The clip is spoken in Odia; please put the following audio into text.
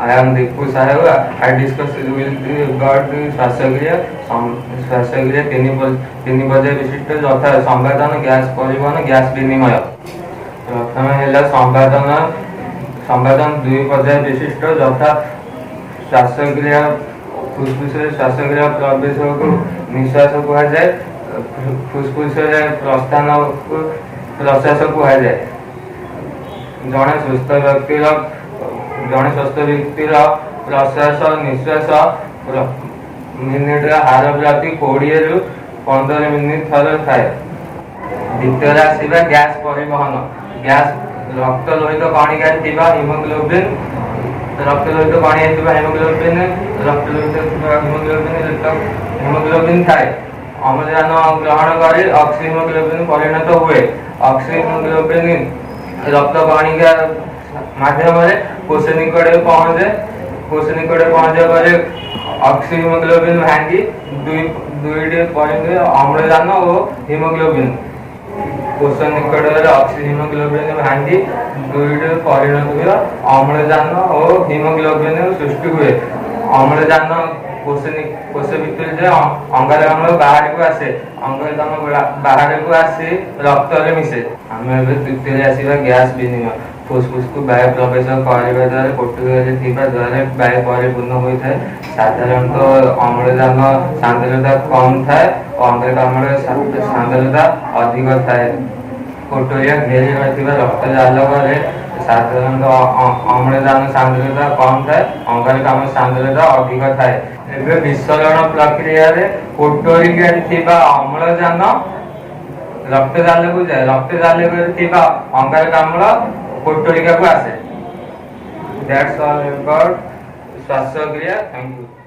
I am Dipu Sahu. I discuss with God ଶ୍ୱାସକ୍ରିୟା ଶ୍ୱାସକ୍ରିୟା ତିନି ପର୍ଯ୍ୟାୟ ବିଶିଷ୍ଟ ଯଥା ସମ୍ପାଦନ, ଗ୍ୟାସ ପରିବହନ, ଗ୍ୟାସ ବିନିମୟ। ପ୍ରଥମେ ହେଲା ସମ୍ପାଦନ ଦୁଇ ପର୍ଯ୍ୟାୟ ବିଶିଷ୍ଟ ଯଥା ଶ୍ୱାସକ୍ରିୟା ଫୁସଫୁସରେ ଶ୍ୱାସକ୍ରିୟା ପ୍ରବେଶକୁ ନିଶ୍ୱାସ କୁହାଯାଏ। ଫୁସଫୁସରେ ପ୍ରସ୍ଥାନକୁ ପ୍ରଶ୍ୱାସ କୁହାଯାଏ। ଜଣେ ସୁସ୍ଥ ବ୍ୟକ୍ତିର ପ୍ରଶ୍ୱାସ ନିଶ୍ୱାସ ମିନିଟର ହାର ପ୍ରତି 20 ରୁ 15 ମିନିଟ ଥରେ ଥାଏ। ଦ୍ୱିତୀୟରେ ଆସିବା ଗ୍ୟାସ ପରିବହନ। ଗ୍ୟାସ ରକ୍ତ ଲୋହିତ କଣିକାରେ ଥିବା ହିମୋଗ୍ଲୋବିନ୍ ଥାଏ। ଅମ୍ଳଜାନ ଗ୍ରହଣ କରି ଅକ୍ସି ହିମୋଗ୍ଲୋବିନ୍ ପରିଣତ ହୁଏ। ଅକ୍ସି ହିମୋଗ୍ଲୋବିନ୍ ରକ୍ତ କଣିକା ମାଧ୍ୟମରେ କୋଷ ନିକଟରେ ପହଞ୍ଚିବା ପରେ ଅକ୍ସି ହିମୋଗ୍ଲୋବିନ୍ ଭାଙ୍ଗି ଦୁଇଟି ପରିଣତ ଅମ୍ଳଜାନ ଓ ହିମୋଗ୍ଲୋବିନ୍ କୋଷ ନିକଟରେ ଅକ୍ସି ହିମୋଗ୍ଲୋବିନ୍ ଭାଙ୍ଗି ଦୁଇଟି ପରିଣତ ହୁଏ ଅମ୍ଳଜାନ ଓ ହିମୋଗ୍ଲୋବିନ୍ ସୃଷ୍ଟି ହୁଏ। ଅମ୍ଳଜାନ କୋଷ ଭିତରେ ଯେ ଅଙ୍ଗାରକାମ୍ଳ ବାହାରକୁ ଆସେ, ଅଙ୍ଗାରକାମ୍ଳ ବାହାରକୁ ଆସି ରକ୍ତରେ ମିଶେ। ଆମେ ଏବେ ତୃତୀୟରେ ଆସିବା ଗ୍ୟାସ ବିନିମୟ। ଫୁସଫୁସକୁ ବାୟୁ ପ୍ରବେଶ କରିବା ଦ୍ୱାରା କୋଠରୀରେ ଥିବା ଦ୍ୱାରା ବାୟୁ ପରିପୂର୍ଣ୍ଣ ହୋଇଥାଏ। ସାଧାରଣତଃ ଅମ୍ଳଜାନ ସାନ୍ଦ୍ରତା କମ୍ ଥାଏ ଓ ଅଙ୍ଗାରକାମ୍ଳ ସାନ୍ଦ୍ରତା ଅଧିକ ଥାଏ। କୋଠରୀରେ ଘେରି ରହିଥିବା ରକ୍ତ ଜାଲକରେ ସାଧାରଣତଃ ଅମ୍ଳଜାନ ସାନ୍ଦ୍ରତା କମ୍ ଥାଏ, ଅଙ୍ଗାରକାମ୍ଳ ସାନ୍ଦ୍ରତା ଅଧିକ ଥାଏ। ଏବେ ବିଶୋଧନ ପ୍ରକ୍ରିୟାରେ କୋଠରୀରେ ଥିବା ଅମ୍ଳଜାନ ରକ୍ତ ଜାଲକୁ ଯାଏ। ରକ୍ତ ଜାଲକରେ ଥିବା ଅଙ୍ଗାରକାମ୍ଳ କୋଠରୀକୁ ଆସେ। That's all about ଶ୍ୱାସକ୍ରିୟା। Thank you.